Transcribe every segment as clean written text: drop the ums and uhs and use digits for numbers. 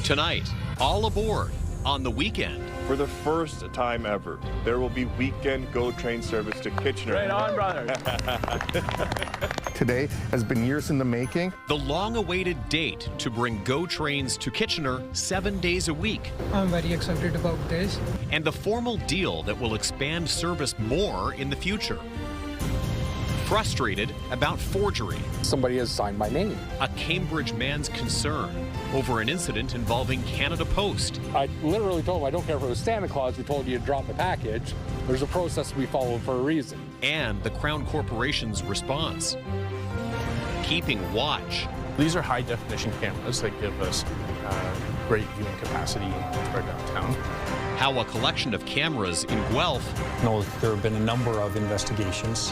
Tonight, all aboard on the weekend. For the first time ever, there will be weekend GO train service to Kitchener. Right on, brother. Today has been years in the making. The long-awaited date to bring GO trains to Kitchener 7 days a week. I'm very excited about this. And the formal deal that will expand service more in the future. Frustrated about forgery. Somebody has signed my name. A Cambridge man's concern over an incident involving Canada Post. I literally told him I don't care if it was Santa Claus who told you to drop the package. There's a process to be followed for a reason. And the Crown Corporation's response. Keeping watch. These are high-definition cameras that give us great viewing capacity for downtown. How a collection of cameras in Guelph There have been a number of investigations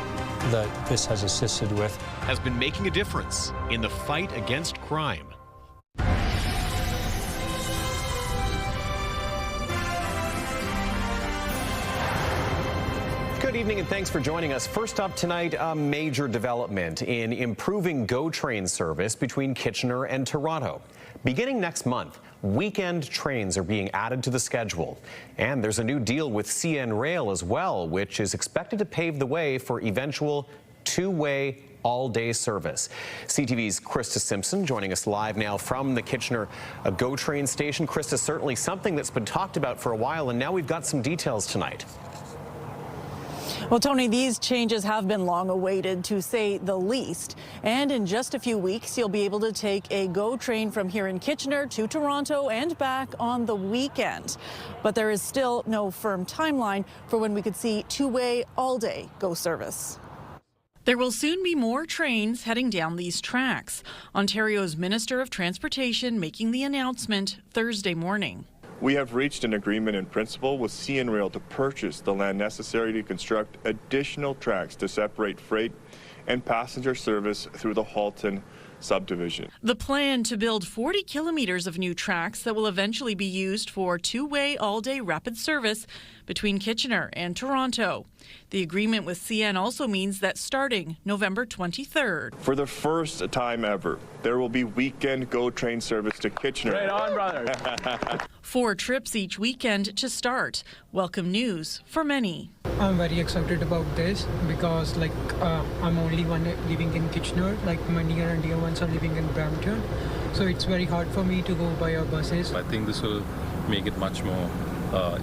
that this has assisted with. Has been making a difference in the fight against crime. Good evening and thanks for joining us. First up tonight, a major development in improving GO train service between Kitchener and Toronto. Beginning next month, weekend trains are being added to the schedule. And there's a new deal with CN Rail as well, which is expected to pave the way for eventual two-way all-day service. CTV's Krista Simpson joining us live now from the Kitchener GO train station. Krista, certainly something that's been talked about for a while, and now we've got some details tonight. Well, Tony, these changes have been long awaited, to say the least. And in just a few weeks, you'll be able to take a GO train from here in Kitchener to Toronto and back on the weekend. But there is still no firm timeline for when we could see two-way all-day GO service. There will soon be more trains heading down these tracks. Ontario's Minister of Transportation making the announcement Thursday morning. We have reached an agreement in principle with CN Rail to purchase the land necessary to construct additional tracks to separate freight and passenger service through the Halton subdivision. The plan to build 40 kilometers of new tracks that will eventually be used for two-way all-day rapid service between Kitchener and Toronto. The agreement with CN also means that starting November 23rd. For the first time ever, there will be weekend GO train service to Kitchener. Right on, brother. 4 trips each weekend to start. Welcome news for many. I'm very excited about this because I'm only one living in Kitchener, my near and dear ones are living in Brampton. So it's very hard for me to go by our buses. I think this will make it much more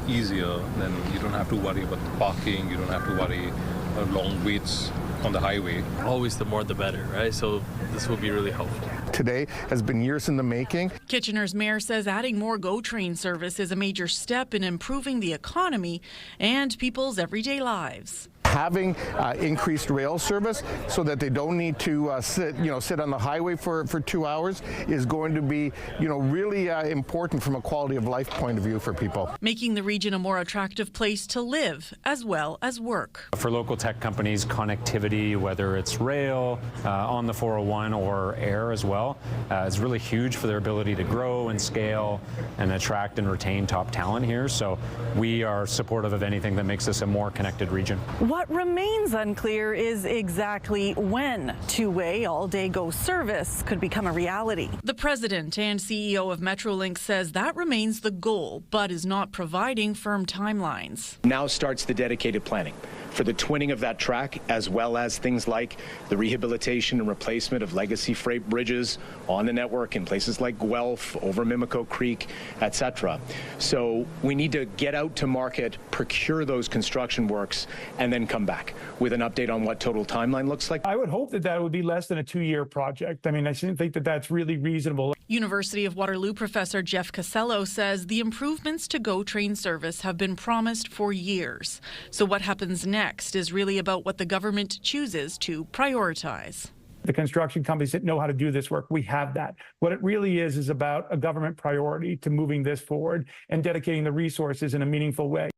easier. Then you don't have to worry about the parking, you don't have to worry about long waits on the highway. Always the more the better, right? So this will be really helpful. Today has been years in the making. Kitchener's mayor says adding more GO train service is a major step in improving the economy and people's everyday lives. Having increased rail service so that they don't need to sit on the highway for 2 hours is going to be, really important from a quality of life point of view for people. Making the region a more attractive place to live as well as work. For local tech companies, connectivity, whether it's rail, on the 401 or air as well, is really huge for their ability to grow and scale and attract and retain top talent here. So we are supportive of anything that makes this a more connected region. What remains unclear is exactly when two-way all-day GO service could become a reality. The president and CEO of Metrolink says that remains the goal, but is not providing firm timelines. Now starts the dedicated planning for the twinning of that track, as well as things like the rehabilitation and replacement of legacy freight bridges on the network in places like Guelph, over Mimico Creek, etc. So we need to get out to market, procure those construction works, and then come back with an update on what total timeline looks like. I would hope that would be less than a 2-year project. I mean, I think that that's really reasonable. University of Waterloo professor Jeff Casello says the improvements to GO train service have been promised for years. So what happens next is really about what the government chooses to prioritize. The construction companies that know how to do this work, we have that. What it really is about a government priority to moving this forward and dedicating the resources in a meaningful way.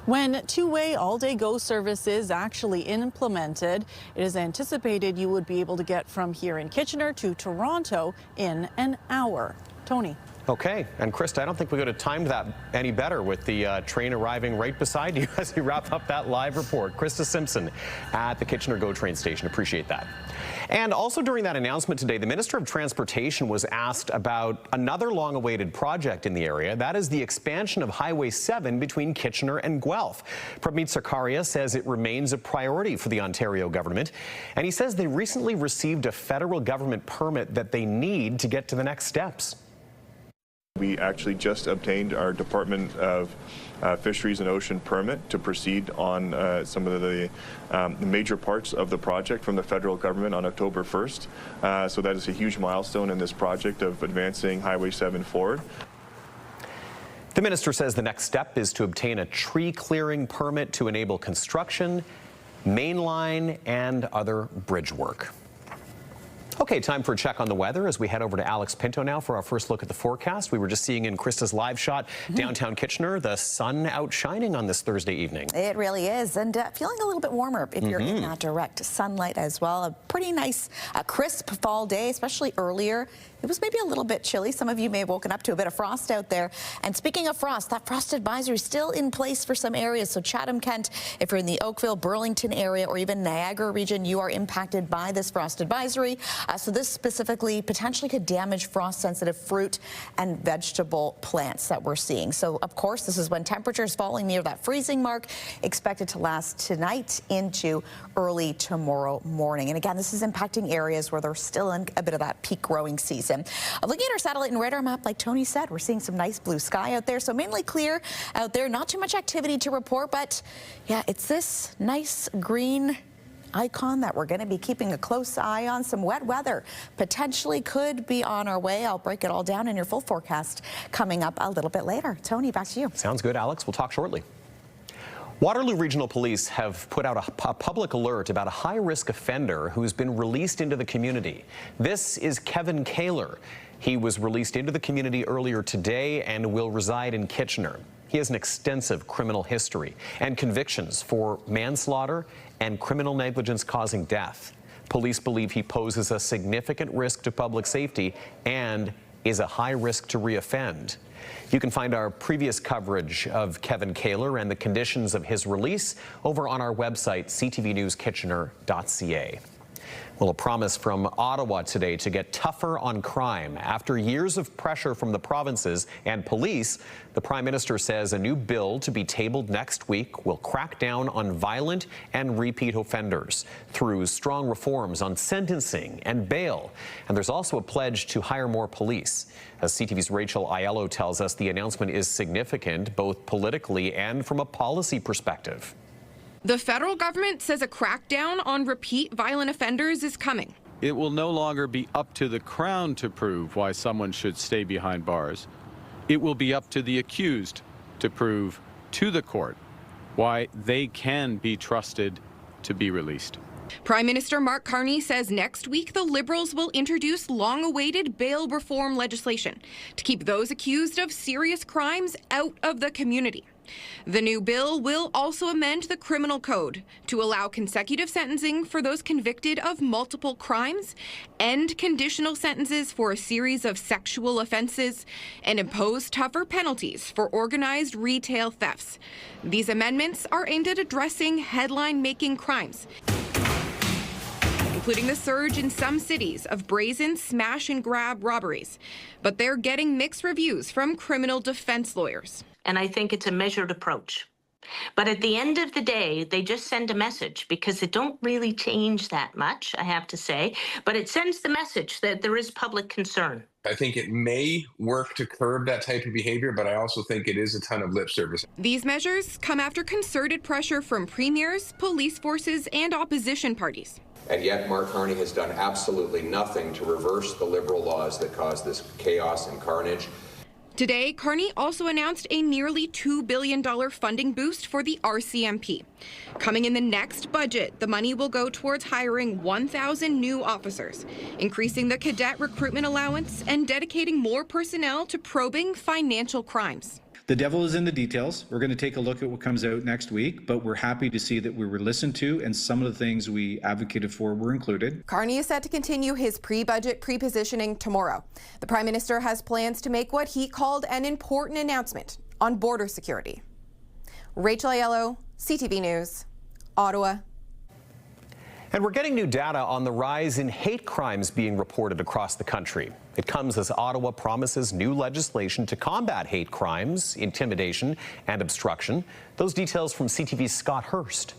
When two-way all-day GO service is actually implemented, it is anticipated you would be able to get from here in Kitchener to Toronto in an hour. Tony. Okay, and Krista, I don't think we could have timed that any better with the train arriving right beside you as you wrap up that live report. Krista Simpson at the Kitchener GO train station. Appreciate that. And also during that announcement today, the Minister of Transportation was asked about another long-awaited project in the area. That is the expansion of Highway 7 between Kitchener and Guelph. Pramit Sarkaria says it remains a priority for the Ontario government, and he says they recently received a federal government permit that they need to get to the next steps. We actually just obtained our Department of Fisheries and Ocean permit to proceed on some of the major parts of the project from the federal government on October 1st. So that is a huge milestone in this project of advancing Highway 7 forward. The minister says the next step is to obtain a tree clearing permit to enable construction, mainline, and other bridge work. Okay, time for a check on the weather as we head over to Alex Pinto now for our first look at the forecast. We were just seeing in Krista's live shot downtown Kitchener, the sun outshining on this Thursday evening. It really is, and feeling a little bit warmer if you're in that direct sunlight as well. A pretty nice, crisp fall day, especially earlier. It was maybe a little bit chilly. Some of you may have woken up to a bit of frost out there. And speaking of frost, that frost advisory is still in place for some areas. So Chatham, Kent, if you're in the Oakville, Burlington area, or even Niagara region, you are impacted by this frost advisory. So this specifically potentially could damage frost-sensitive fruit and vegetable plants that we're seeing. So, of course, this is when temperatures falling near that freezing mark, expected to last tonight into early tomorrow morning. And again, this is impacting areas where they're still in a bit of that peak growing season. Looking at our satellite and radar map, like Tony said, we're seeing some nice blue sky out there. So mainly clear out there, not too much activity to report, but yeah, it's this nice green icon that we're going to be keeping a close eye on. Some wet weather potentially could be on our way. I'll break it all down in your full forecast coming up a little bit later. Tony, back to you. Sounds good, Alex. We'll talk shortly. Waterloo Regional Police have put out a public alert about a high-risk offender who's been released into the community. This is Kevin Kaler. He was released into the community earlier today and will reside in Kitchener. He has an extensive criminal history and convictions for manslaughter and criminal negligence causing death. Police believe he poses a significant risk to public safety and is a high risk to reoffend. You can find our previous coverage of Kevin Kaler and the conditions of his release over on our website, ctvnewskitchener.ca. Well, a promise from Ottawa today to get tougher on crime. After years of pressure from the provinces and police, the Prime Minister says a new bill to be tabled next week will crack down on violent and repeat offenders through strong reforms on sentencing and bail. And there's also a pledge to hire more police. As CTV's Rachel Aiello tells us, the announcement is significant, both politically and from a policy perspective. The federal government says a crackdown on repeat violent offenders is coming. It will no longer be up to the Crown to prove why someone should stay behind bars. It will be up to the accused to prove to the court why they can be trusted to be released. Prime Minister Mark Carney says next week the Liberals will introduce long-awaited bail reform legislation to keep those accused of serious crimes out of the community. The new bill will also amend the criminal code to allow consecutive sentencing for those convicted of multiple crimes, end conditional sentences for a series of sexual offenses, and impose tougher penalties for organized retail thefts. These amendments are aimed at addressing headline-making crimes, including the surge in some cities of brazen smash-and-grab robberies. But they're getting mixed reviews from criminal defense lawyers. And I think it's a measured approach. But at the end of the day, they just send a message because it don't really change that much, I have to say. But it sends the message that there is public concern. I think it may work to curb that type of behavior, but I also think it is a ton of lip service. These measures come after concerted pressure from premiers, police forces, and opposition parties. And yet Mark Carney has done absolutely nothing to reverse the Liberal laws that caused this chaos and carnage. Today, Carney also announced a nearly $2 billion funding boost for the RCMP. Coming in the next budget, the money will go towards hiring 1,000 new officers, increasing the cadet recruitment allowance, and dedicating more personnel to probing financial crimes. The devil is in the details. We're going to take a look at what comes out next week, but we're happy to see that we were listened to and some of the things we advocated for were included. Carney is set to continue his pre-budget pre-positioning tomorrow. The Prime Minister has plans to make what he called an important announcement on border security. Rachel Aiello, CTV News, Ottawa. And we're getting new data on the rise in hate crimes being reported across the country. It comes as Ottawa promises new legislation to combat hate crimes, intimidation, and obstruction. Those details from CTV's Scott Hurst.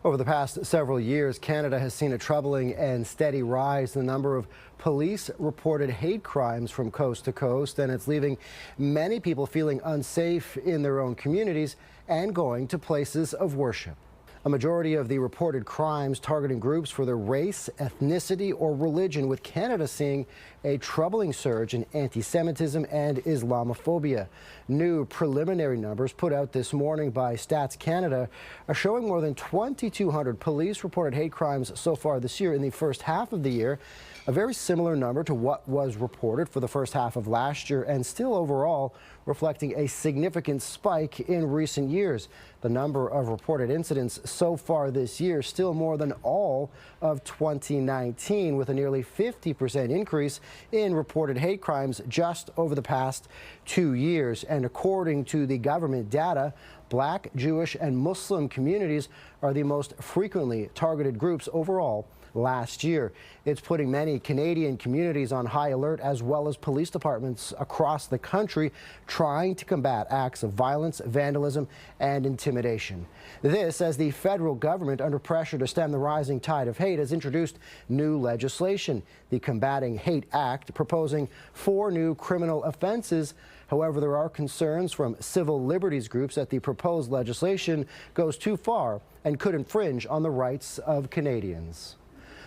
Over the past several years, Canada has seen a troubling and steady rise in the number of police-reported hate crimes from coast to coast, and it's leaving many people feeling unsafe in their own communities and going to places of worship. A majority of the reported crimes targeting groups for their race, ethnicity, or religion, with Canada seeing a troubling surge in anti-Semitism and Islamophobia. New preliminary numbers put out this morning by Stats Canada are showing more than 2,200 police-reported hate crimes so far this year in the first half of the year, a very similar number to what was reported for the first half of last year, and still overall reflecting a significant spike in recent years. The number of reported incidents so far this year still more than all of 2019, with a nearly 50% increase in reported hate crimes just over the past 2 years. And according to the government data, Black, Jewish, and Muslim communities are the most frequently targeted groups overall last year. It's putting many Canadian communities on high alert, as well as police departments across the country trying to combat acts of violence, vandalism, and intimidation. This as the federal government, under pressure to stem the rising tide of hate, has introduced new legislation. The Combating Hate Act proposing 4 new criminal offenses. However, there are concerns from civil liberties groups that the proposed legislation goes too far and could infringe on the rights of Canadians.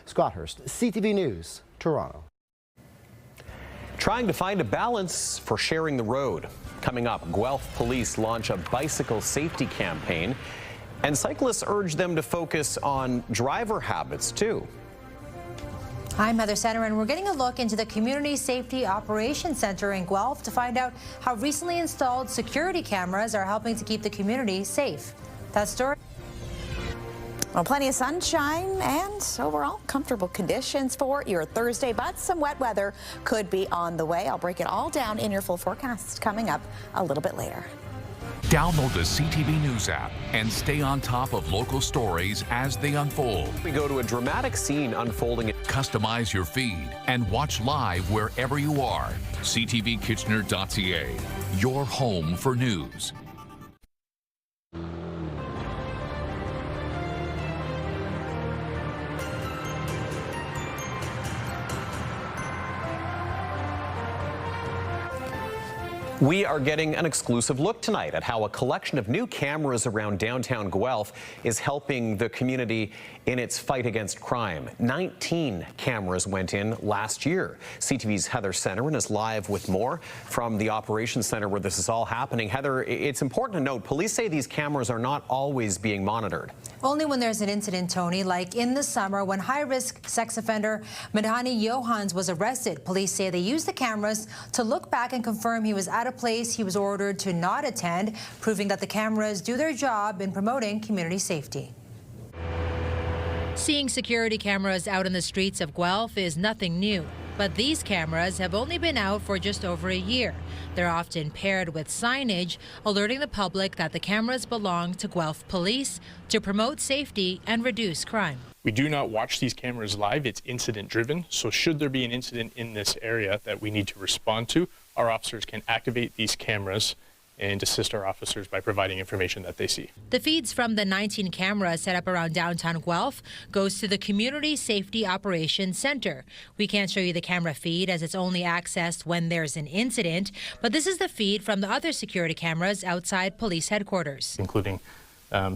Scott Hurst, CTV News, Toronto. Trying to find a balance for sharing the road. Coming up, Guelph police launch a bicycle safety campaign, and cyclists urge them to focus on driver habits too. I'm Heather Center, and we're getting a look into the Community Safety Operations Center in Guelph to find out how recently installed security cameras are helping to keep the community safe. That story. Well, plenty of sunshine and overall comfortable conditions for your Thursday, but some wet weather could be on the way. I'll break it all down in your full forecast coming up a little bit later. Download the CTV News app and stay on top of local stories as they unfold. We go to a dramatic scene unfolding. Customize your feed and watch live wherever you are. ctvkitchener.ca, your home for news. We are getting an exclusive look tonight at how a collection of new cameras around downtown Guelph is helping the community in its fight against crime. 19 cameras went in last year. CTV's Heather Center is live with more from the Operations Center where this is all happening. Heather, it's important to note, police say these cameras are not always being monitored. Only when there's an incident, Tony, like in the summer when high-risk sex offender Madhani Johans was arrested. Police say they used the cameras to look back and confirm he was at a place he was ordered to not attend, proving that the cameras do their job in promoting community safety. Seeing security cameras out in the streets of Guelph is nothing new, but these cameras have only been out for just over a year. They're often paired with signage alerting the public that the cameras belong to Guelph Police to promote safety and reduce crime. We do not watch these cameras live. It's incident driven. So should there be an incident in this area that we need to respond to, our officers can activate these cameras and assist our officers by providing information that they see. The feeds from the 19 cameras set up around downtown Guelph goes to the Community Safety Operations Center. We can't show you the camera feed as it's only accessed when there's an incident, but this is the feed from the other security cameras outside police headquarters. Including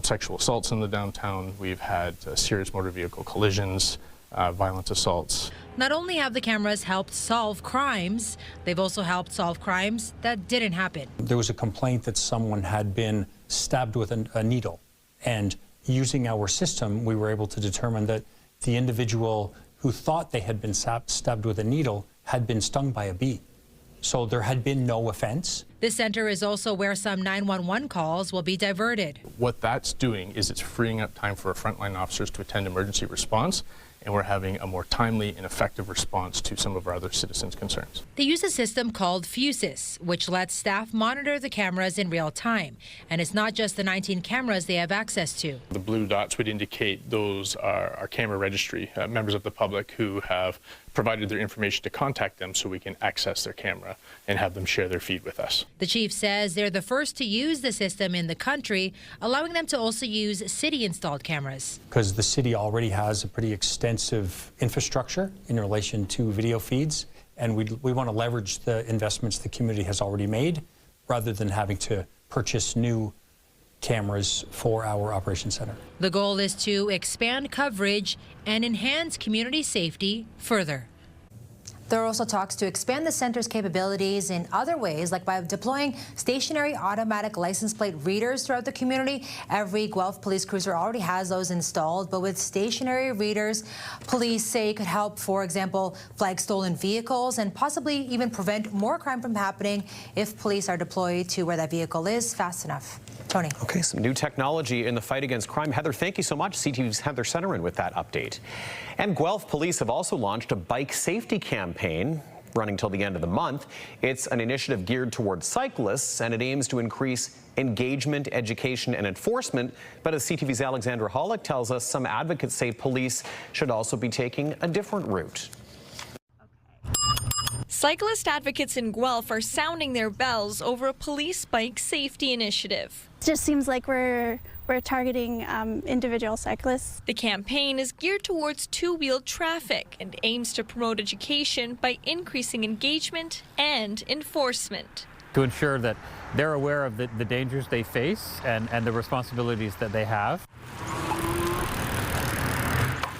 sexual assaults in the downtown. We've had serious motor vehicle collisions, violent assaults. Not only have the cameras helped solve crimes, they've also helped solve crimes that didn't happen. There was a complaint that someone had been stabbed with a needle, and using our system, we were able to determine that the individual who thought they had been stabbed with a needle had been stung by a bee. So there had been no offense. This center is also where some 911 calls will be diverted. What that's doing is it's freeing up time for our frontline officers to attend emergency response and we're having a more timely and effective response to some of our other citizens' concerns. They use a system called Fusus, which lets staff monitor the cameras in real time. And it's not just the 19 cameras they have access to. The blue dots would indicate those are our camera registry, members of the public who have provided their information to contact them so we can access their camera and have them share their feed with us. The chief says they're the first to use the system in the country, allowing them to also use city-installed cameras. Because the city already has a pretty extensive infrastructure in relation to video feeds, and we want to leverage the investments the community has already made rather than having to purchase new cameras for our operations center. The goal is to expand coverage and enhance community safety further. There are also talks to expand the center's capabilities in other ways, like by deploying stationary automatic license plate readers throughout the community. Every Guelph police cruiser already has those installed, but with stationary readers, police say it could help, for example, flag stolen vehicles and possibly even prevent more crime from happening if police are deployed to where that vehicle is fast enough. Tony. Okay, some new technology in the fight against crime. Heather, thank you so much. CTV's Heather Centerin with that update. And Guelph police have also launched a bike safety campaign running till the end of the month. It's an initiative geared towards cyclists, and it aims to increase engagement, education, and enforcement. But as CTV's Alexandra Hollick tells us, some advocates say police should also be taking a different route. Cyclist advocates in Guelph are sounding their bells over a police bike safety initiative. It just seems like we're targeting individual cyclists. The campaign is geared towards two-wheeled traffic and aims to promote education by increasing engagement and enforcement. To ensure that they're aware of the dangers they face and the responsibilities that they have.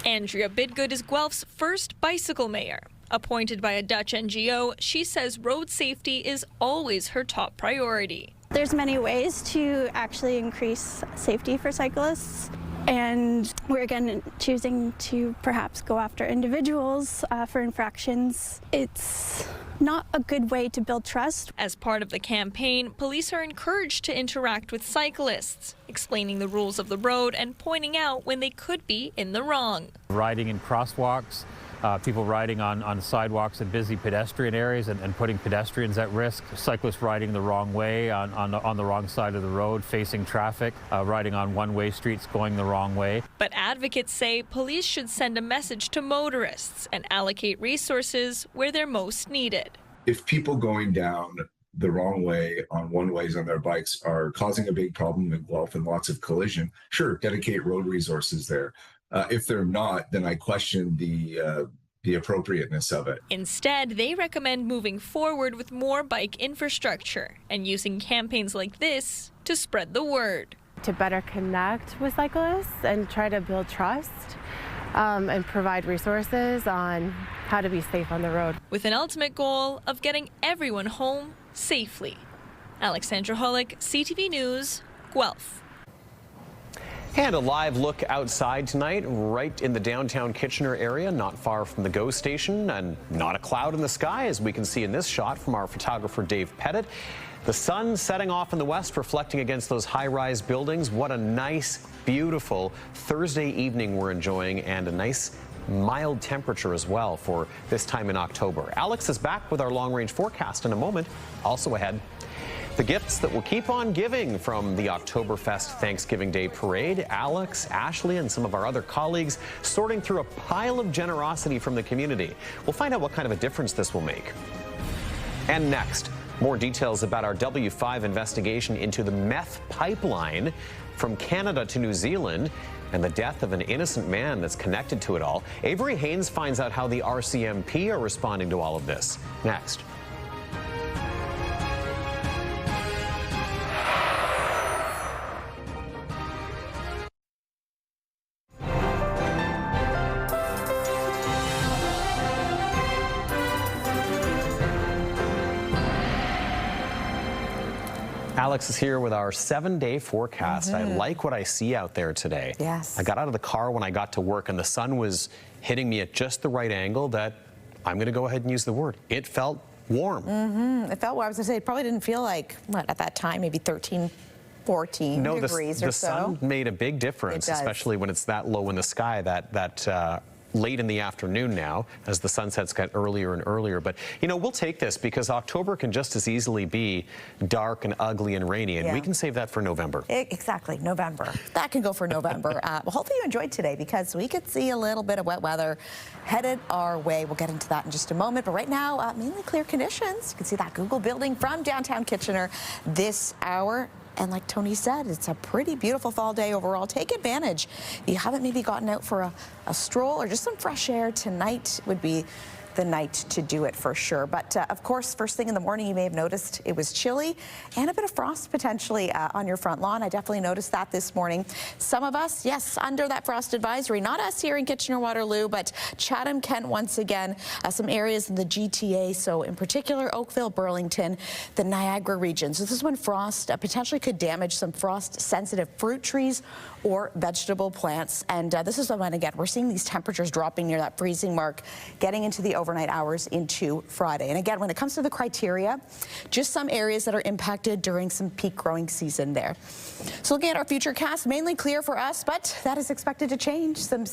Andrea Bidgood is Guelph's first bicycle mayor. Appointed by a Dutch NGO, she says road safety is always her top priority. There's many ways to actually increase safety for cyclists, and we're again choosing to perhaps go after individuals for infractions. It's not a good way to build trust. As part of the campaign, police are encouraged to interact with cyclists, explaining the rules of the road and pointing out when they could be in the wrong. Riding in crosswalks, people riding on sidewalks in busy pedestrian areas and putting pedestrians at risk, cyclists riding the wrong way on the wrong side of the road, facing traffic, riding on one-way streets going the wrong way. But advocates say police should send a message to motorists and allocate resources where they're most needed. If people going down the wrong way on one-ways on their bikes are causing a big problem in Guelph and lots of collision, sure, dedicate road resources there. If they're not, then I question the appropriateness of it. Instead, they recommend moving forward with more bike infrastructure and using campaigns like this to spread the word. To better connect with cyclists and try to build trust and provide resources on how to be safe on the road. With an ultimate goal of getting everyone home safely. Alexandra Hollick, CTV News, Guelph. And a live look outside tonight, right in the downtown Kitchener area, not far from the GO station, and not a cloud in the sky, as we can see in this shot from our photographer Dave Pettit. The sun setting off in the west, reflecting against those high-rise buildings. What a nice, beautiful Thursday evening we're enjoying, and a nice mild temperature as well for this time in October. Alex is back with our long-range forecast in a moment. Also ahead, the gifts that will keep on giving from the Oktoberfest Thanksgiving Day Parade. Alex, Ashley, and some of our other colleagues sorting through a pile of generosity from the community. We'll find out what kind of a difference this will make. And next, more details about our W5 investigation into the meth pipeline from Canada to New Zealand and the death of an innocent man that's connected to it all. Avery Haynes finds out how the RCMP are responding to all of this. Next. Alex is here with our 7-day forecast. I like what I see out there today. Yes. I got out of the car when I got to work and the sun was hitting me at just the right angle that I'm going to go ahead and use the word. It felt warm. It felt warm. I was going to say, it probably didn't feel like, what, at that time, maybe 13, 14 degrees or so. The sun made a big difference, especially when it's that low in the sky. That late in the afternoon now as the sunsets get earlier and earlier. But, you know, we'll take this because October can just as easily be dark and ugly and rainy, and we can save that for November. Exactly, November. That can go for November. Well, hopefully you enjoyed today because we could see a little bit of wet weather headed our way. We'll get into that in just a moment. But right now, mainly clear conditions. You can see that Google building from downtown Kitchener this hour. And like Tony said, it's a pretty beautiful fall day overall. Take advantage. If you haven't maybe gotten out for a stroll or just some fresh air, tonight would be the night to do it for sure. But of course, first thing in the morning, you may have noticed it was chilly and a bit of frost potentially on your front lawn. I definitely noticed that this morning. Some of us, yes, under that frost advisory, not us here in Kitchener-Waterloo, but Chatham, Kent once again, some areas in the GTA. So in particular, Oakville, Burlington, the Niagara region. So this is when frost potentially could damage some frost-sensitive fruit trees or vegetable plants. And this is when, again, we're seeing these temperatures dropping near that freezing mark, getting into the overnight hours into Friday. And again, when it comes to the criteria, just some areas that are impacted during some peak growing season there. So looking at our future cast, mainly clear for us, but that is expected to change. Some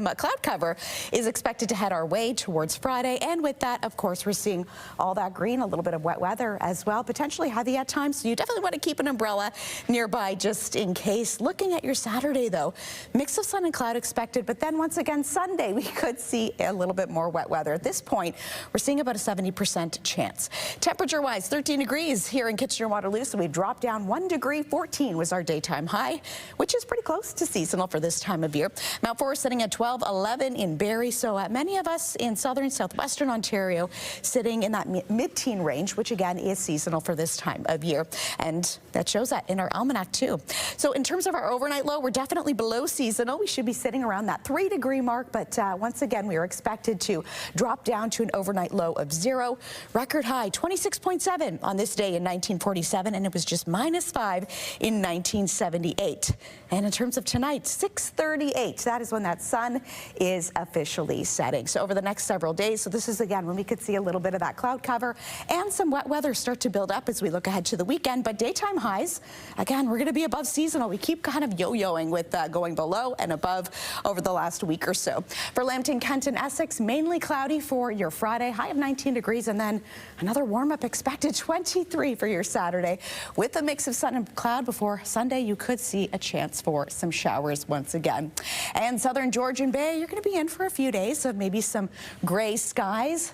cloud cover is expected to head our way towards Friday. And with that, of course, we're seeing all that green, a little bit of wet weather as well, potentially heavy at times. So you definitely want to keep an umbrella nearby just in case. Looking at your Saturday, though, mix of sun and cloud expected, but then once again, Sunday, we could see a little bit more wet weather. At this point, we're seeing about a 70% chance. Temperature-wise, 13 degrees here in Kitchener-Waterloo, so we've dropped down 1 degree. 14 was our daytime high, which is pretty close to seasonal for this time of year. Mount Forest sitting at 12, 11 in Barrie, so many of us in southern, southwestern Ontario sitting in that mid-teen range, which again is seasonal for this time of year. And that shows that in our almanac too. So in terms of our overnight low, we're definitely below seasonal. We should be sitting around that 3 degree mark, but once again, we are expected to drop down to an overnight low of 0. Record high 26.7 on this day in 1947, and it was just -5 in 1978. And in terms of tonight, 6:38, that is when that sun is officially setting. So over the next several days, so this is again when we could see a little bit of that cloud cover and some wet weather start to build up as we look ahead to the weekend. But daytime highs, again, we're going to be above seasonal. We keep kind of yo-yoing with going below and above over the last week or so. For Lambton, Kent, and Essex, mainly cloudy for your Friday, high of 19 degrees, and then another warm-up expected, 23 for your Saturday. With a mix of sun and cloud before Sunday, you could see a chance for some showers once again. And southern Georgian Bay, you're going to be in for a few days of maybe some gray skies.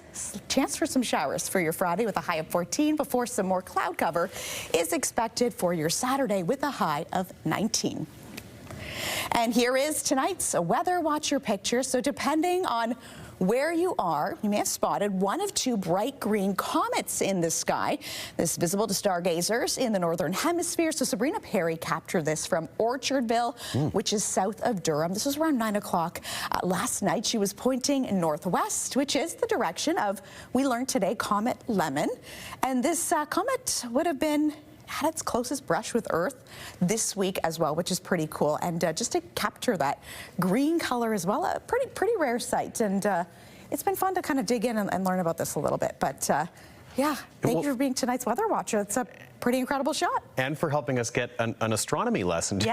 Chance for some showers for your Friday with a high of 14 before some more cloud cover is expected for your Saturday with a high of 19. And here is tonight's Weather Watcher picture. So depending on where you are, you may have spotted one of 2 bright green comets in the sky. This is visible to stargazers in the northern hemisphere. So Sabrina Perry captured this from Orchardville, which is south of Durham. This was around 9 o'clock last night. She was pointing northwest, which is the direction of, we learned today, Comet Lemon. And this comet would have had its closest brush with Earth this week as well, which is pretty cool. And just to capture that green color as well, a pretty rare sight. And it's been fun to kind of dig in and learn about this a little bit. But yeah, thank you for being tonight's Weather Watcher. It's a pretty incredible shot. And for helping us get an astronomy lesson too.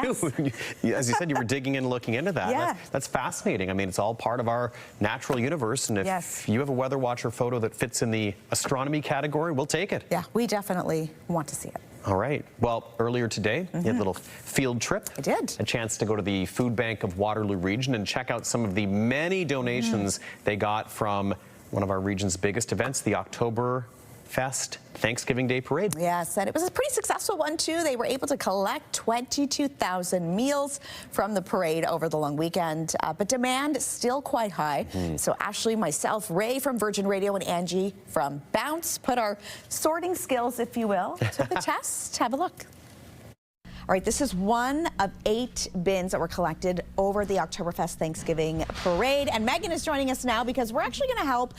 Yes. As you said, you were digging in, looking into that. Yeah. That's fascinating. I mean, it's all part of our natural universe. And if you have a Weather Watcher photo that fits in the astronomy category, we'll take it. Yeah, we definitely want to see it. All right. Well, earlier today, you had a little field trip. I did. A chance to go to the food bank of Waterloo Region and check out some of the many donations they got from one of our region's biggest events, the Oktoberfest Thanksgiving Day Parade. Yes, and it was a pretty successful one, too. They were able to collect 22,000 meals from the parade over the long weekend, but demand is still quite high. So Ashley, myself, Ray from Virgin Radio, and Angie from Bounce put our sorting skills, if you will, to the test. Have a look. All right, this is one of 8 bins that were collected over the Oktoberfest Thanksgiving Parade. And Megan is joining us now because we're actually going to help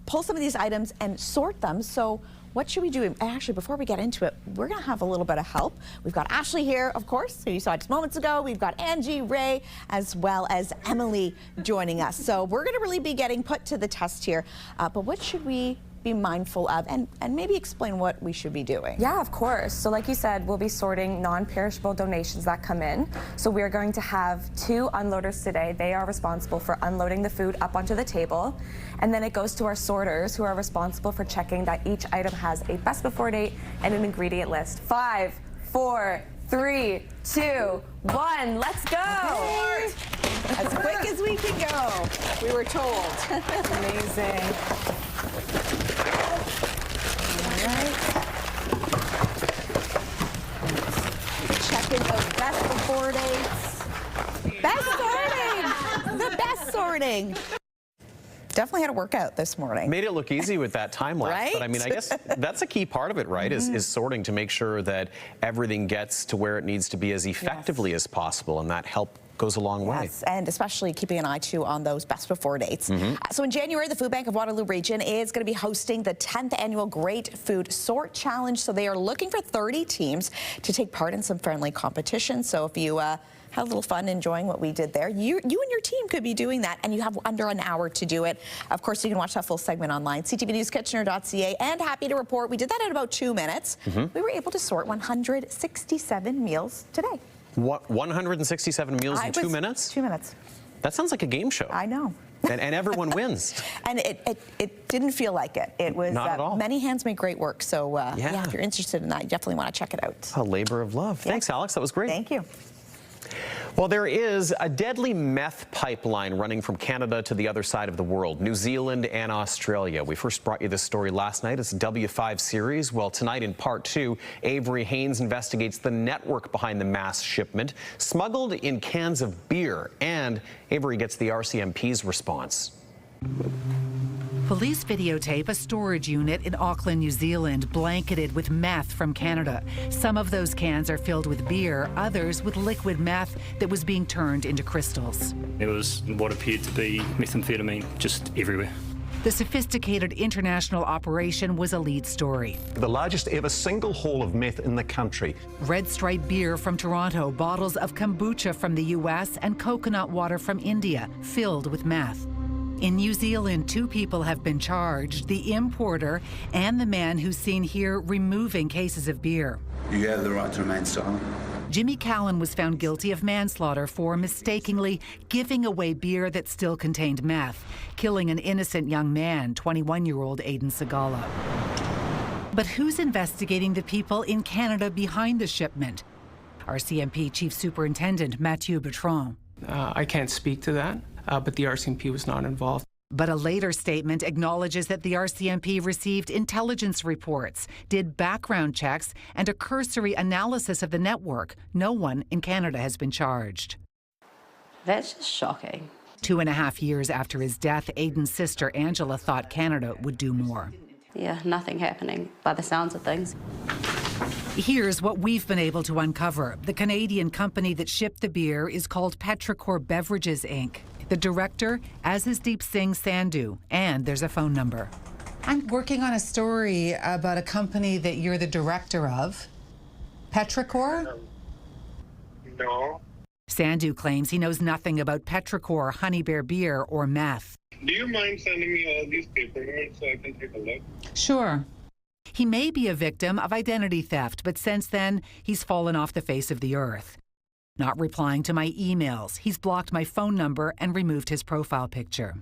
pull some of these items and sort them. So what should we do? Actually, before we get into it, we're going to have a little bit of help. We've got Ashley here, of course, who you saw just moments ago. We've got Angie, Ray, as well as Emily joining us. So we're going to really be getting put to the test here. But what should we be mindful of, and maybe explain what we should be doing? Yeah, of course. So like you said, we'll be sorting non-perishable donations that come in. So we're going to have 2 unloaders today. They are responsible for unloading the food up onto the table. And then it goes to our sorters, who are responsible for checking that each item has a best before date and an ingredient list. 5, 4, 3, 2, 1, let's go! Okay. As quick as we can go, we were told. Amazing. All right. Checking those best before dates. Best sorting! The best sorting. Definitely had a workout this morning. Made it look easy with that time lapse, Right? but I mean, I guess that's a key part of it, right? Is sorting to make sure that everything gets to where it needs to be as effectively as possible, and that help goes a long way. Yes, and especially keeping an eye too on those best before dates. So in January, the Food Bank of Waterloo Region is going to be hosting the 10th annual Great Food Sort Challenge. So they are looking for 30 teams to take part in some friendly competitions. So if you had a little fun enjoying what we did there, you and your team could be doing that, and you have under an hour to do it. Of course, you can watch that full segment online, ctvnewskitchener.ca, and happy to report we did that in about 2 minutes. We were able to sort 167 meals today. What, 167 meals in 2 minutes? 2 minutes. That sounds like a game show. I know. And everyone wins. And it didn't feel like it. It was Not at all. Many hands make great work. So yeah, if you're interested in that, you definitely want to check it out. A labor of love. Yeah. Thanks, Alex. That was great. Thank you. Well, there is a deadly meth pipeline running from Canada to the other side of the world, New Zealand and Australia. We first brought you this story last night. It's a W5 series. Well, tonight in part 2, Avery Haynes investigates the network behind the mass shipment, smuggled in cans of beer, and Avery gets the RCMP's response. Police videotape a storage unit in Auckland, New Zealand, blanketed with meth from Canada. Some of those cans are filled with beer, others with liquid meth that was being turned into crystals. There was what appeared to be methamphetamine just everywhere. The sophisticated international operation was a lead story. The largest ever single haul of meth in the country. Red Stripe beer from Toronto, bottles of kombucha from the U.S., and coconut water from India, filled with meth. In New Zealand, 2 people have been charged, the importer and the man who's seen here removing cases of beer. You have the right to remain silent. Jimmy Callan was found guilty of manslaughter for mistakenly giving away beer that still contained meth, killing an innocent young man, 21-year-old Aiden Segala. But who's investigating the people in Canada behind the shipment? RCMP Chief Superintendent Mathieu Bertrand. I can't speak to that. But the RCMP was not involved. But a later statement acknowledges that the RCMP received intelligence reports, did background checks, and a cursory analysis of the network. No one in Canada has been charged. That's just shocking. 2.5 years after his death, Aiden's sister Angela thought Canada would do more. Yeah, nothing happening by the sounds of things. Here's what we've been able to uncover. The Canadian company that shipped the beer is called Petrichor Beverages, Inc. The director, Azizdeep Singh Sandhu, and there's a phone number. I'm working on a story about a company that you're the director of. Petrichor? No. Sandhu claims he knows nothing about Petrichor, Honey Bear beer, or meth. Do you mind sending me all these paperwork so I can take a look? Sure. He may be a victim of identity theft, but since then, he's fallen off the face of the earth. Not replying to my emails, he's blocked my phone number and removed his profile picture.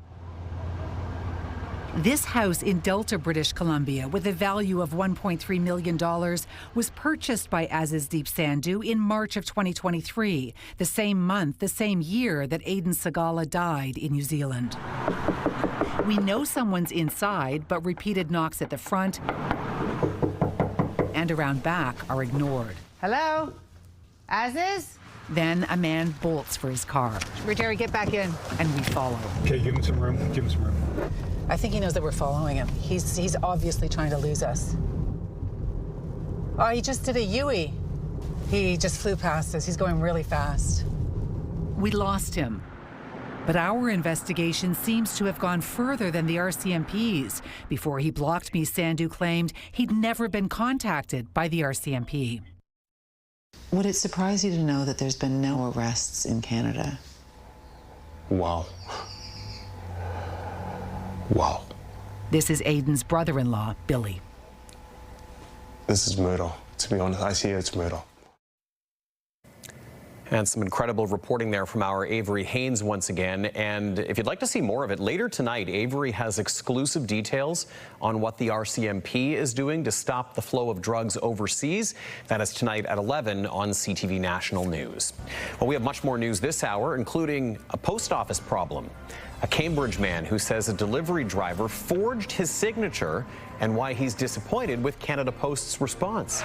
This house in Delta, British Columbia, with a value of $1.3 million, was purchased by Azizdeep Sandhu in March of 2023, the same month, the same year that Aiden Segala died in New Zealand. We know someone's inside, but repeated knocks at the front and around back are ignored. Hello? Aziz? Then a man bolts for his car. Jerry, get back in. And we follow. Okay, give him some room. Give him some room. I think he knows that we're following him. He's obviously trying to lose us. Oh, he just did a U-ey. He just flew past us. He's going really fast. We lost him. But our investigation seems to have gone further than the RCMP's. Before he blocked me, Sandhu claimed he'd never been contacted by the RCMP. Would it surprise you to know that there's been no arrests in Canada? Wow. Wow. This is Aiden's brother-in-law, Billy. This is murder. To be honest, I see it's murder. And some incredible reporting there from our Avery Haynes once again. And if you'd like to see more of it, later tonight, Avery has exclusive details on what the RCMP is doing to stop the flow of drugs overseas. That is tonight at 11 on CTV National News. Well, we have much more news this hour, including a post office problem. A Cambridge man who says a delivery driver forged his signature and why he's disappointed with Canada Post's response.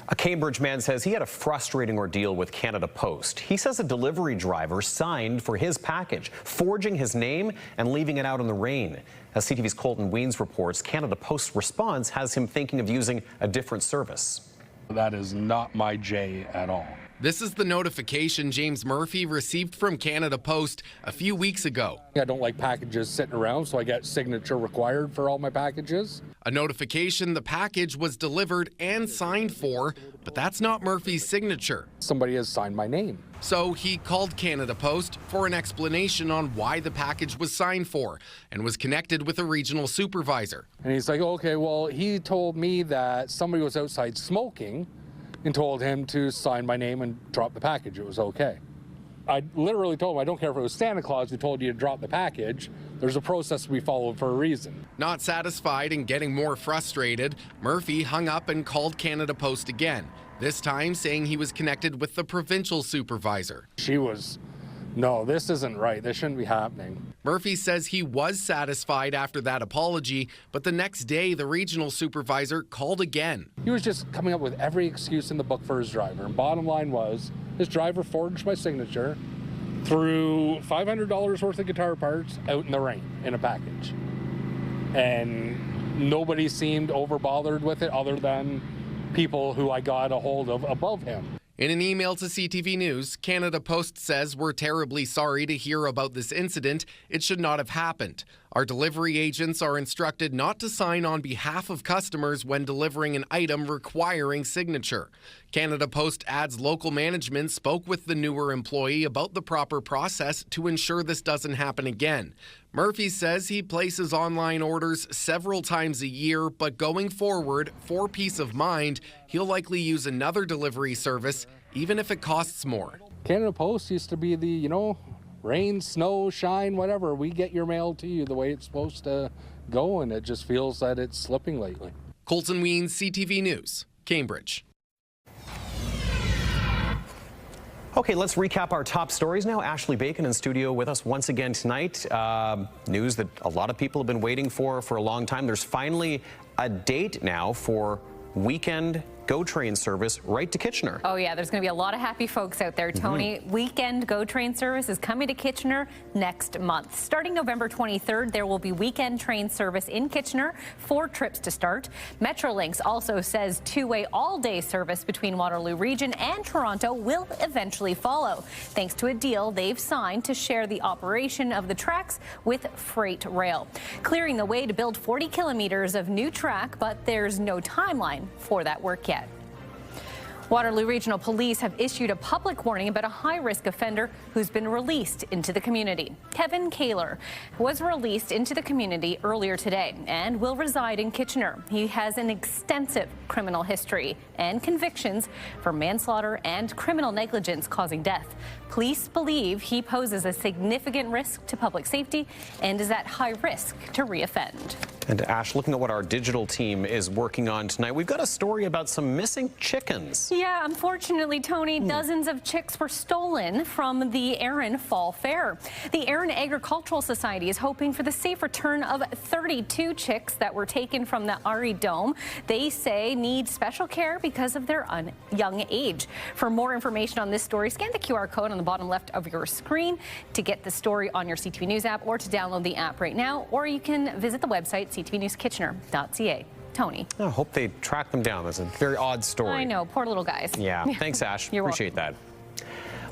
A Cambridge man says he had a frustrating ordeal with Canada Post. He says a delivery driver signed for his package, forging his name and leaving it out in the rain. As CTV's Colton Weens reports, Canada Post's response has him thinking of using a different service. That is not my J at all. This is the notification James Murphy received from Canada Post a few weeks ago. I don't like packages sitting around, so I get signature required for all my packages. A notification the package was delivered and signed for, but that's not Murphy's signature. Somebody has signed my name. So he called Canada Post for an explanation on why the package was signed for and was connected with a regional supervisor. And he's like, okay, well, he told me that somebody was outside smoking and told him to sign my name and drop the package. It was okay. I literally told him, I don't care if it was Santa Claus who told you to drop the package. There's a process we follow for a reason. Not satisfied and getting more frustrated, Murphy hung up and called Canada Post again, this time saying he was connected with the provincial supervisor. She was, no, this isn't right. This shouldn't be happening. Murphy says he was satisfied after that apology, but the next day the regional supervisor called again. He was just coming up with every excuse in the book for his driver. And bottom line was, his driver forged my signature, threw $500 worth of guitar parts out in the rain in a package. And nobody seemed overbothered with it other than people who I got a hold of above him. In an email to CTV News, Canada Post says, "We're terribly sorry to hear about this incident. It should not have happened. Our delivery agents are instructed not to sign on behalf of customers when delivering an item requiring signature." Canada Post adds local management spoke with the newer employee about the proper process to ensure this doesn't happen again. Murphy says he places online orders several times a year, but going forward, for peace of mind, he'll likely use another delivery service, even if it costs more. Canada Post used to be the, rain, snow, shine, whatever. We get your mail to you the way it's supposed to go, and it just feels that it's slipping lately. Colton Weens, CTV News, Cambridge. Okay, let's recap our top stories now. Ashley Bacon in studio with us once again tonight. News that a lot of people have been waiting for a long time. There's finally a date now for weekend GO train service right to Kitchener. Oh yeah, there's going to be a lot of happy folks out there, Tony. Weekend GO train service is coming to Kitchener next month. Starting November 23rd, there will be weekend train service in Kitchener, 4 trips to start. Metrolinx also says two-way all-day service between Waterloo Region and Toronto will eventually follow, thanks to a deal they've signed to share the operation of the tracks with Freight Rail, clearing the way to build 40 kilometers of new track, but there's no timeline for that work yet. Waterloo Regional Police have issued a public warning about a high-risk offender who's been released into the community. Kevin Kaler was released into the community earlier today and will reside in Kitchener. He has an extensive criminal history and convictions for manslaughter and criminal negligence causing death. Police believe he poses a significant risk to public safety and is at high risk to reoffend. And Ash, looking at what our digital team is working on tonight, we've got a story about some missing chickens. Yeah, unfortunately, Tony, dozens of chicks were stolen from the Erin Fall Fair. The Erin Agricultural Society is hoping for the safe return of 32 chicks that were taken from the Ari Dome. They say need special care because of their young age. For more information on this story, scan the QR code on the bottom left of your screen to get the story on your CTV News app or to download the app right now, or you can visit the website ctvnewskitchener.ca. Tony. I hope they track them down. That's a very odd story. I know, poor little guys. Yeah, thanks, Ash. You're Appreciate that.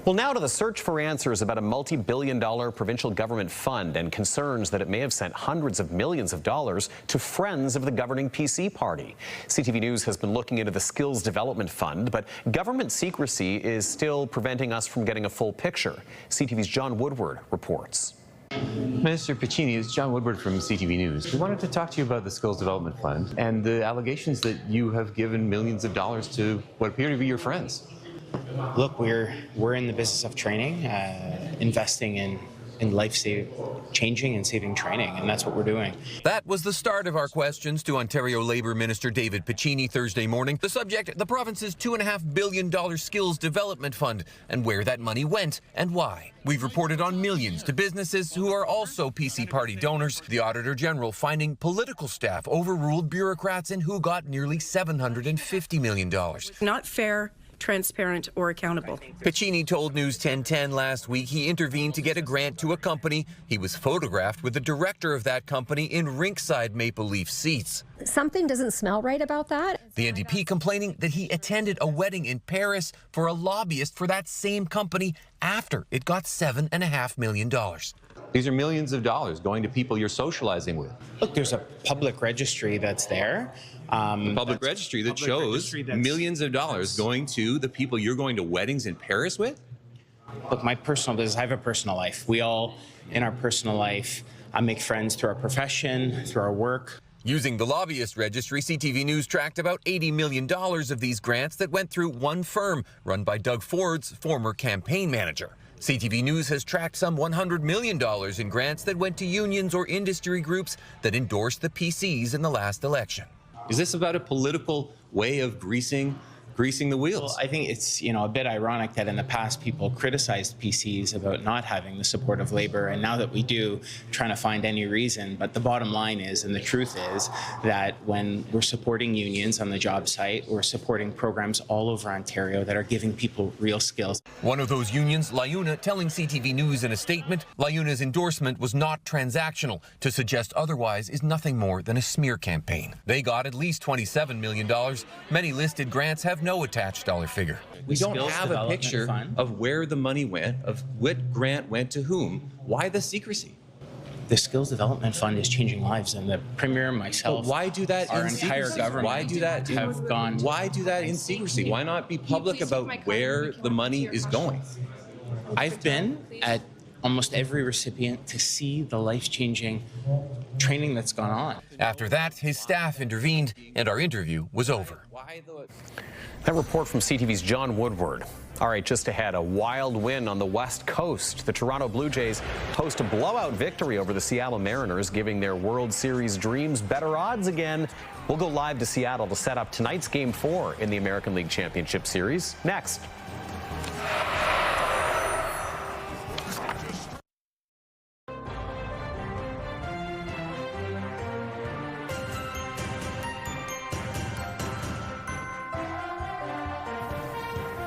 Well, now to the search for answers about a multi-billion-dollar provincial government fund and concerns that it may have sent hundreds of millions of dollars to friends of the governing PC party. CTV News has been looking into the Skills Development Fund, but government secrecy is still preventing us from getting a full picture. CTV's John Woodward reports. Minister Piccini, it's John Woodward from CTV News. We wanted to talk to you about the Skills Development Fund and the allegations that you have given millions of dollars to what appear to be your friends. Look, we're in the business of training, investing in life-changing and saving training, and that's what we're doing. That was the start of our questions to Ontario Labour Minister David Piccini Thursday morning. The subject, the province's $2.5 billion Skills Development Fund, and where that money went and why. We've reported on millions to businesses who are also PC Party donors. The Auditor General finding political staff overruled bureaucrats and who got nearly $750 million. Not fair, transparent, or accountable. Piccini told News 1010 last week he intervened to get a grant to a company. He was photographed with the director of that company in rinkside Maple Leaf seats. Something doesn't smell right about that. The NDP complaining that he attended a wedding in Paris for a lobbyist for that same company after it got $7.5 million. These are millions of dollars going to people you're socializing with. Look, there's a public registry that's there. The public registry that shows millions of dollars going to the people you're going to weddings in Paris with? Look, my personal business, I have a personal life. We all, in our personal life, make friends through our profession, through our work. Using the lobbyist registry, CTV News tracked about $80 million of these grants that went through one firm, run by Doug Ford's former campaign manager. CTV News has tracked some $100 million in grants that went to unions or industry groups that endorsed the PCs in the last election. Is this about a political way of greasing the wheels? Well, I think it's a bit ironic that in the past people criticized PCs about not having the support of Labour, and now that we do, trying to find any reason. But the bottom line is, and the truth is, that when we're supporting unions on the job site, we're supporting programs all over Ontario that are giving people real skills. One of those unions, LIUNA, telling CTV News in a statement, LIUNA's endorsement was not transactional. To suggest otherwise is nothing more than a smear campaign. They got at least $27 million. Many listed grants have no attached dollar figure. We don't have a picture of where the money went, of what grant went to whom. Why the secrecy? The Skills Development Fund is changing lives, and the Premier and myself, but why do that our in entire secrecy? government, Why do that? Have gone. Why do that in secrecy? Why not be public about where the money is going? I've been at almost every recipient to see the life-changing training that's gone on. After that, his staff intervened, and our interview was over. That report from CTV's John Woodward. All right, just ahead, a wild win on the West Coast. The Toronto Blue Jays post a blowout victory over the Seattle Mariners, giving their World Series dreams better odds again. We'll go live to Seattle to set up tonight's Game 4 in the American League Championship Series. Next.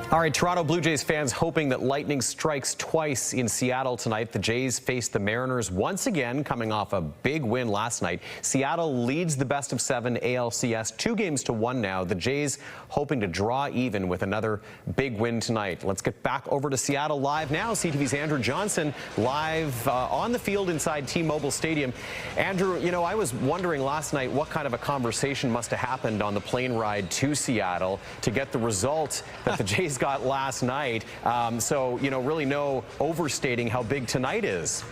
All right, Toronto Blue Jays fans hoping that lightning strikes twice in Seattle tonight. The Jays face the Mariners once again, coming off a big win last night. Seattle leads the best-of-7 ALCS 2-1 now. The Jays hoping to draw even with another big win tonight. Let's get back over to Seattle live now. CTV's Andrew Johnson live on the field inside T-Mobile Stadium. Andrew, I was wondering last night what kind of a conversation must have happened on the plane ride to Seattle to get the result that the Jays got last night. So, really no overstating how big tonight is.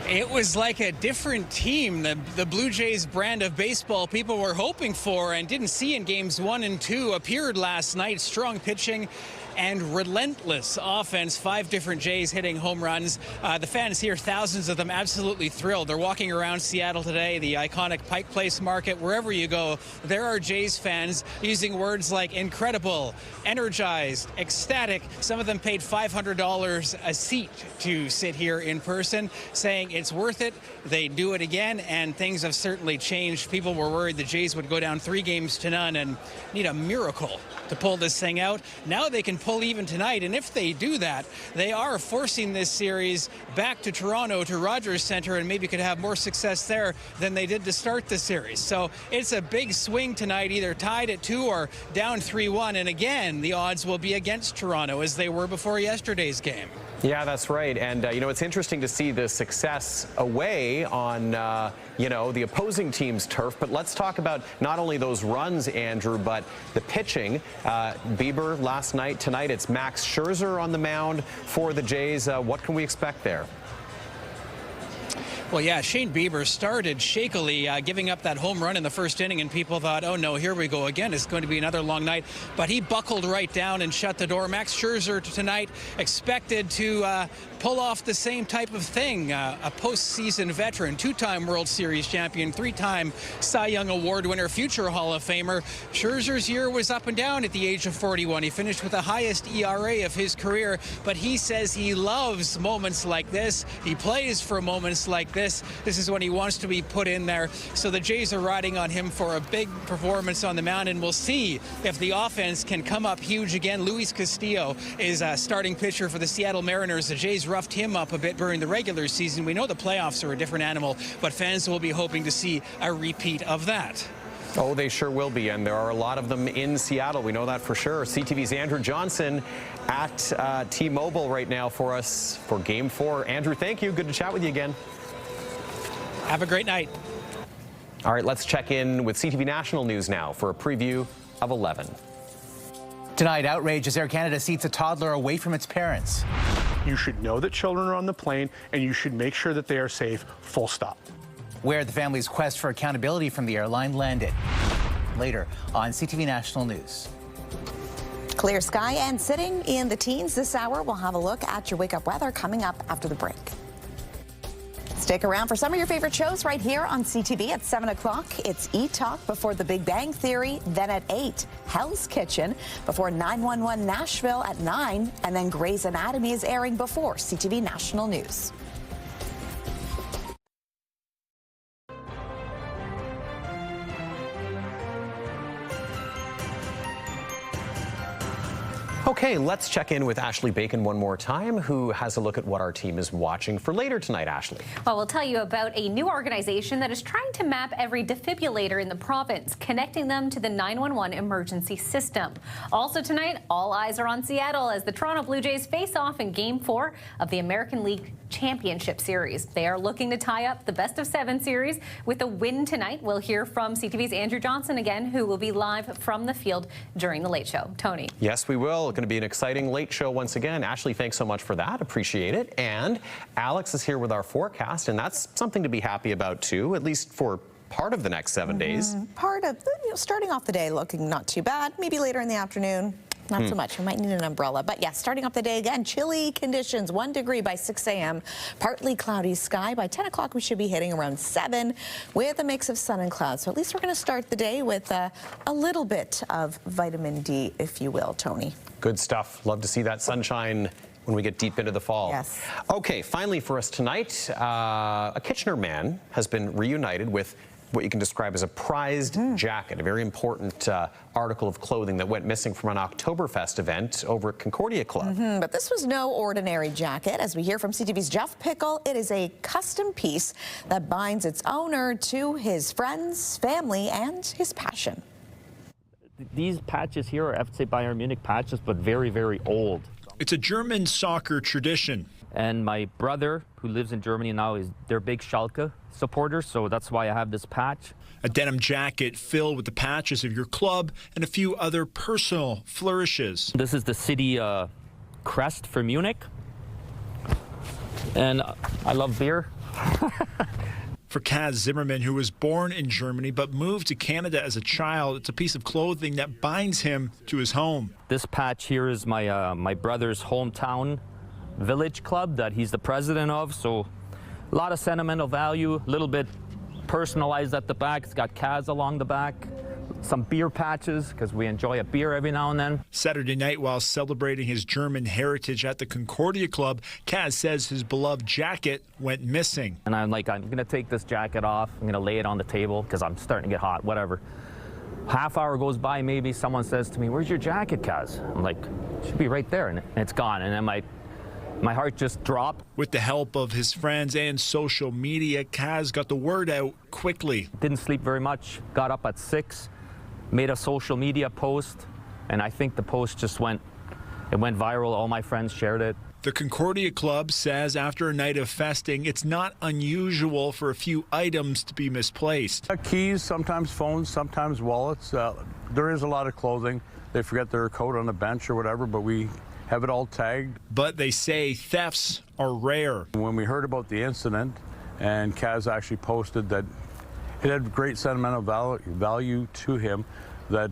It was like a different team, the Blue Jays brand of baseball people were hoping for and didn't see in games 1 and 2 appeared last night. Strong pitching and relentless offense. 5 different Jays hitting home runs. The fans here, thousands of them, absolutely thrilled. They're walking around Seattle today, the iconic Pike Place Market. Wherever you go, there are Jays fans using words like incredible, energized, ecstatic. Some of them paid $500 a seat to sit here in person, saying it's worth it. They do it again, and things have certainly changed. People were worried the Jays would go down 3-0 and need a miracle to pull this thing out. Now they can pull even tonight, and if they do that, they are forcing this series back to Toronto, to Rogers Centre, and maybe could have more success there than they did to start the series. So it's a big swing tonight, either tied at 2 or down 3-1, and again, the odds will be against Toronto as they were before yesterday's game. Yeah, that's right. And, it's interesting to see the success away on, the opposing team's turf. But let's talk about not only those runs, Andrew, but the pitching. Bieber last night. Tonight, it's Max Scherzer on the mound for the Jays. What can we expect there? Well, yeah, Shane Bieber started shakily, giving up that home run in the first inning, and people thought, oh no, here we go again. It's going to be another long night. But he buckled right down and shut the door. Max Scherzer tonight expected to pull off the same type of thing. A postseason veteran, two-time World Series champion, three-time Cy Young Award winner, future Hall of Famer. Scherzer's year was up and down at the age of 41. He finished with the highest ERA of his career, but he says he loves moments like this. He plays for moments like this. This is when he wants to be put in there. So the Jays are riding on him for a big performance on the mound, and we'll see if the offense can come up huge again. Luis Castillo is a starting pitcher for the Seattle Mariners. The Jays roughed him up a bit during the regular season. We know the playoffs are a different animal, but fans will be hoping to see a repeat of that. Oh, they sure will be, and there are a lot of them in Seattle. We know that for sure. CTV's Andrew Johnson at T-Mobile right now for us for Game 4. Andrew, thank you. Good to chat with you again. Have a great night. All right, let's check in with CTV National News now for a preview of 11. Tonight, outrage as Air Canada seats a toddler away from its parents. You should know that children are on the plane, and you should make sure that they are safe, full stop. Where the family's quest for accountability from the airline landed. Later on CTV National News. Clear sky and sitting in the teens this hour. We'll have a look at your wake-up weather coming up after the break. Stick around for some of your favorite shows right here on CTV at 7 o'clock. It's E-Talk before The Big Bang Theory. Then at 8, Hell's Kitchen before 911 Nashville at 9. And then Grey's Anatomy is airing before CTV National News. Okay, let's check in with Ashley Bacon one more time, who has a look at what our team is watching for later tonight. Ashley. Well, we'll tell you about a new organization that is trying to map every defibrillator in the province, connecting them to the 911 emergency system. Also tonight, all eyes are on Seattle as the Toronto Blue Jays face off in Game 4 of the American League Championship Series. They are looking to tie up the best-of-7 series with a win tonight. We'll hear from CTV's Andrew Johnson again, who will be live from the field during the Late Show. Tony. Yes, we will. Going to be an exciting late show once again. Ashley, thanks so much for that. Appreciate it. And Alex is here with our forecast, and that's something to be happy about too, at least for part of the next 7 days. Part of, starting off the day looking not too bad. Maybe later in the afternoon, not so much. We might need an umbrella. But yeah, starting off the day again, chilly conditions, 1 degree by 6 a.m. Partly cloudy sky. By 10 o'clock, we should be hitting around 7 with a mix of sun and clouds. So at least we're going to start the day with a little bit of vitamin D, if you will, Tony. Good stuff. Love to see that sunshine when we get deep into the fall. Yes. Okay, finally for us tonight, a Kitchener man has been reunited with what you can describe as a prized jacket, a very important article of clothing that went missing from an Oktoberfest event over at Concordia Club. But this was no ordinary jacket. As we hear from CTV's Jeff Pickle, it is a custom piece that binds its owner to his friends, family, and his passion. These patches here are FC Bayern Munich patches, but very, very old. It's a German soccer tradition. And my brother, who lives in Germany now, they're big Schalke supporters, so that's why I have this patch. A denim jacket filled with the patches of your club and a few other personal flourishes. This is the city crest for Munich, and I love beer. For Kaz Zimmerman, who was born in Germany but moved to Canada as a child, it's a piece of clothing that binds him to his home. This patch here is my my brother's hometown village club that he's the president of, so a lot of sentimental value, a little bit personalized at the back. It's got Kaz along the back. Some beer patches, because we enjoy a beer every now and then. Saturday night, while celebrating his German heritage at the Concordia Club, Kaz says his beloved jacket went missing. And I'm like, I'm going to take this jacket off. I'm going to lay it on the table because I'm starting to get hot, whatever. Half hour goes by, maybe someone says to me, "Where's your jacket, Kaz?" I'm like, "It should be right there," and it's gone. And then my heart just dropped. With the help of his friends and social media, Kaz got the word out quickly. Didn't sleep very much, got up at 6, made a social media post, and I think the post just went viral. All my friends shared it. The Concordia Club says after a night of festing, it's not unusual for a few items to be misplaced. Keys, sometimes phones, sometimes wallets. There is a lot of clothing. They forget their coat on the bench or whatever, but we have it all tagged. But they say thefts are rare. When we heard about the incident, and Kaz actually posted that it had great sentimental value to him, that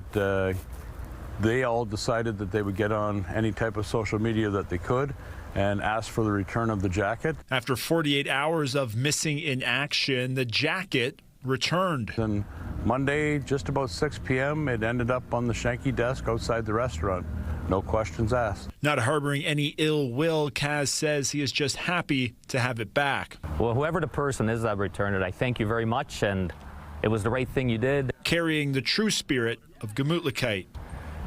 they all decided that they would get on any type of social media that they could and ask for the return of the jacket. After 48 hours of missing in action, the jacket returned. And Monday, just about 6 p.m., it ended up on the Shanky desk outside the restaurant. No questions asked. Not harboring any ill will, Kaz says he is just happy to have it back. Well, whoever the person is that returned it, I thank you very much, and it was the right thing you did. Carrying the true spirit of Gemütlichkeit.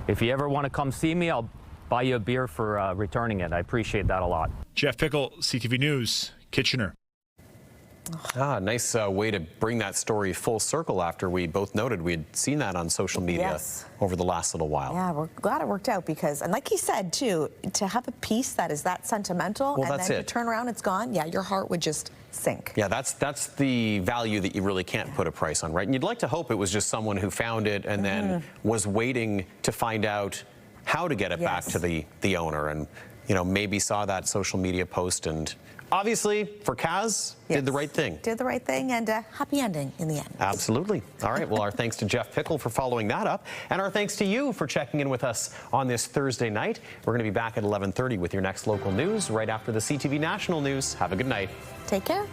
If you ever want to come see me, I'll buy you a beer for returning it. I appreciate that a lot. Jeff Pickle, CTV News, Kitchener. Nice way to bring that story full circle after we both noted we had seen that on social media over the last little while. Yeah, we're glad it worked out because, and like he said too, to have a piece that is that sentimental and then to turn around it's gone, yeah, your heart would just sink. Yeah, that's the value that you really can't put a price on, right? And you'd like to hope it was just someone who found it and then was waiting to find out how to get it back to the owner, and maybe saw that social media post, and obviously for Kaz did the right thing. Did the right thing, and a happy ending in the end. Absolutely. All right, well, our thanks to Jeff Pickle for following that up, and our thanks to you for checking in with us on this Thursday night. We're going to be back at 11:30 with your next local news right after the CTV National News. Have a good night. Take care.